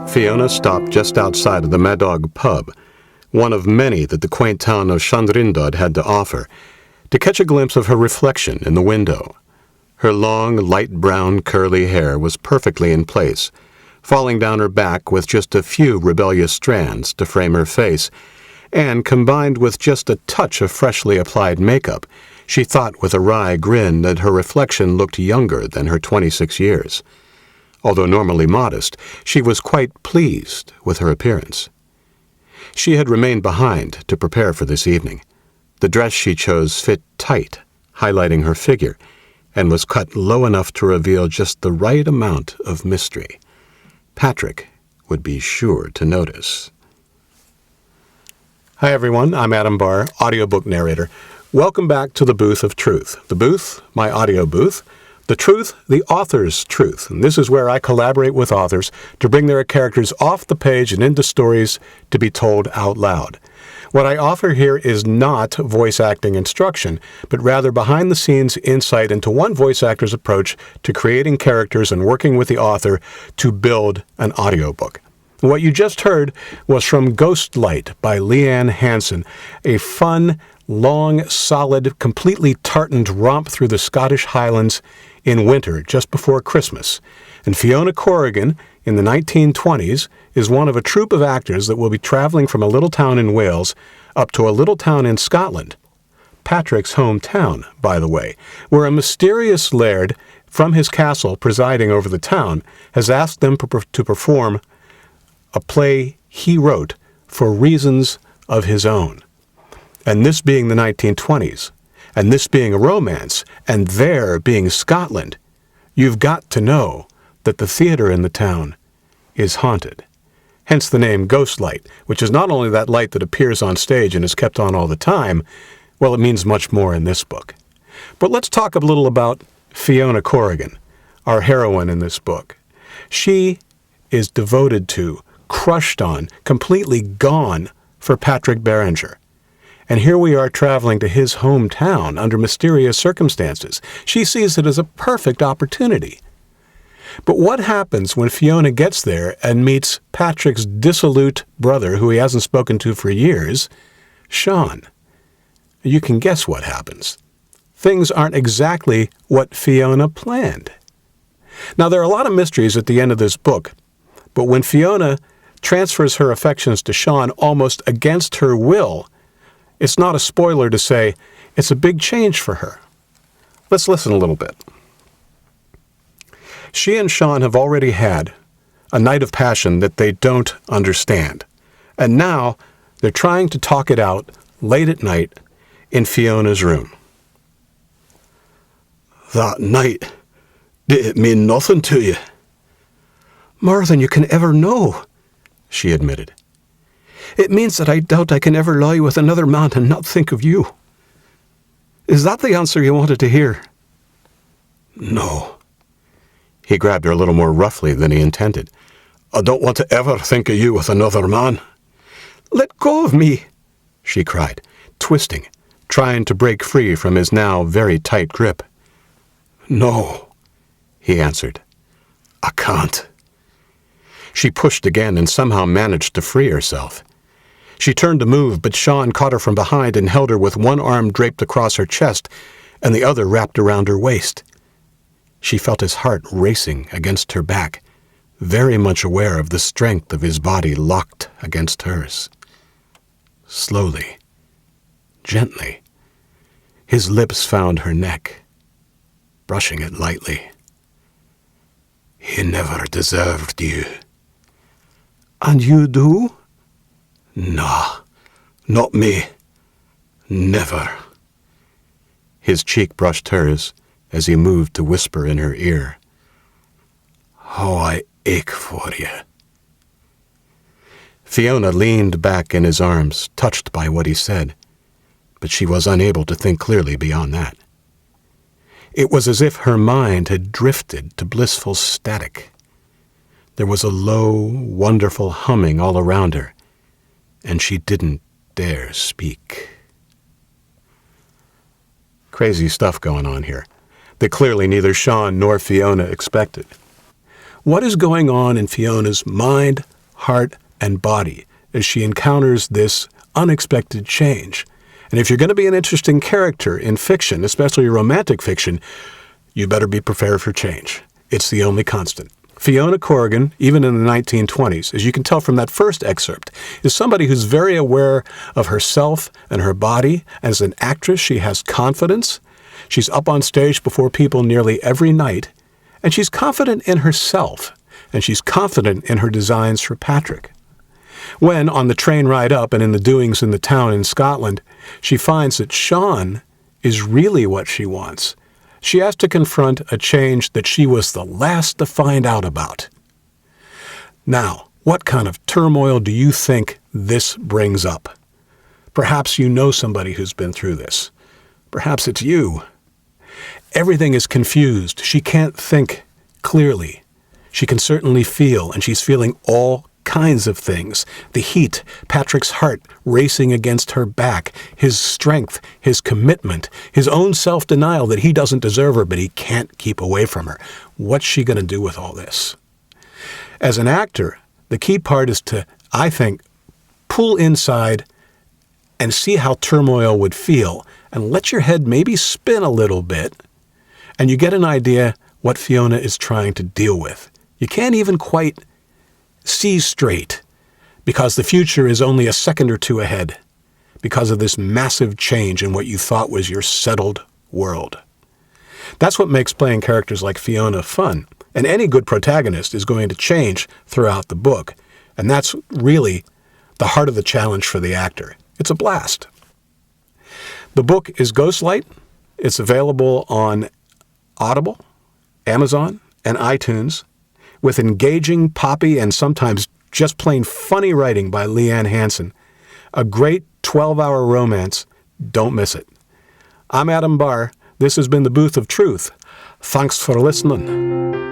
Fiona stopped just outside of the Mad Dog pub, one of many that the quaint town of Llandrindod had to offer, to catch a glimpse of her reflection in the window. Her long, light brown, curly hair was perfectly in place, falling down her back with just a few rebellious strands to frame her face, and combined with just a touch of freshly applied makeup, she thought with a wry grin that her reflection looked younger than her 26 years. Although normally modest, she was quite pleased with her appearance. She had remained behind to prepare for this evening. The dress she chose fit tight, highlighting her figure, and was cut low enough to reveal just the right amount of mystery. Patrick would be sure to notice. Hi everyone, I'm Adam Barr, audiobook narrator. Welcome back to the Booth of Truth. The booth, my audio booth. The truth, the author's truth. And this is where I collaborate with authors to bring their characters off the page and into stories to be told out loud. What I offer here is not voice acting instruction, but rather behind-the-scenes insight into one voice actor's approach to creating characters and working with the author to build an audiobook. What you just heard was from Ghost Light by LeeAnne Hansen, a fun, long, solid, completely tartaned romp through the Scottish Highlands in winter just before Christmas. And Fiona Corrigan, in the 1920s, is one of a troupe of actors that will be traveling from a little town in Wales up to a little town in Scotland. Patrick's hometown, by the way, where a mysterious laird from his castle presiding over the town has asked them to perform a play he wrote for reasons of his own. And this being the 1920s, and this being a romance, and there being Scotland, you've got to know that the theater in the town is haunted. Hence the name Ghost Light, which is not only that light that appears on stage and is kept on all the time, well, it means much more in this book. But let's talk a little about Fiona Corrigan, our heroine in this book. She is devoted to, crushed on, completely gone for Patrick Berenger. And here we are traveling to his hometown under mysterious circumstances. She sees it as a perfect opportunity. But what happens when Fiona gets there and meets Patrick's dissolute brother, who he hasn't spoken to for years, Sean? You can guess what happens. Things aren't exactly what Fiona planned. Now, there are a lot of mysteries at the end of this book, but when Fiona transfers her affections to Sean almost against her will, it's not a spoiler to say it's a big change for her. Let's listen a little bit. She and Sean have already had a night of passion that they don't understand. And now they're trying to talk it out late at night in Fiona's room. That night, did it mean nothing to you? More than you can ever know, she admitted. It means that I doubt I can ever lie with another man and not think of you. Is that the answer you wanted to hear? No. He grabbed her a little more roughly than he intended. I don't want to ever think of you with another man. Let go of me, she cried, twisting, trying to break free from his now very tight grip. No, he answered. I can't. She pushed again and somehow managed to free herself. She turned to move, but Sean caught her from behind and held her with one arm draped across her chest and the other wrapped around her waist. She felt his heart racing against her back, very much aware of the strength of his body locked against hers. Slowly, gently, his lips found her neck, brushing it lightly. He never deserved you. And you do? Nah, not me. Never. His cheek brushed hers as he moved to whisper in her ear. How I ache for you. Fiona leaned back in his arms, touched by what he said, but she was unable to think clearly beyond that. It was as if her mind had drifted to blissful static. There was a low, wonderful humming all around her, and she didn't dare speak. Crazy stuff going on here that clearly neither Sean nor Fiona expected. What is going on in Fiona's mind, heart, and body as she encounters this unexpected change. And if you're going to be an interesting character in fiction, especially romantic fiction, you better be prepared for change. It's the only constant. Fiona Corrigan, even in the 1920s, as you can tell from that first excerpt, is somebody who's very aware of herself and her body. As an actress, she has confidence. She's up on stage before people nearly every night, and she's confident in herself, and she's confident in her designs for Patrick. When, on the train ride up and in the doings in the town in Scotland, she finds that Sean is really what she wants, she has to confront a change that she was the last to find out about. Now, what kind of turmoil do you think this brings up? Perhaps you know somebody who's been through this. Perhaps it's you. Everything is confused. She can't think clearly. She can certainly feel, and she's feeling all kinds of things. The heat, Patrick's heart racing against her back, his strength, his commitment, his own self-denial that he doesn't deserve her, but he can't keep away from her. What's she going to do with all this? As an actor, the key part is to, I think, pull inside and see how turmoil would feel, and let your head maybe spin a little bit, and you get an idea what Fiona is trying to deal with. You can't even quite see straight, because the future is only a second or two ahead, because of this massive change in what you thought was your settled world. That's what makes playing characters like Fiona fun, and any good protagonist is going to change throughout the book, and that's really the heart of the challenge for the actor. It's a blast. The book is Ghostlight. It's available on Audible, Amazon, and iTunes, with engaging, poppy, and sometimes just plain funny writing by LeeAnne Hansen. A great 12-hour romance. Don't miss it. I'm Adam Barr. This has been the Booth of Truth. Thanks for listening.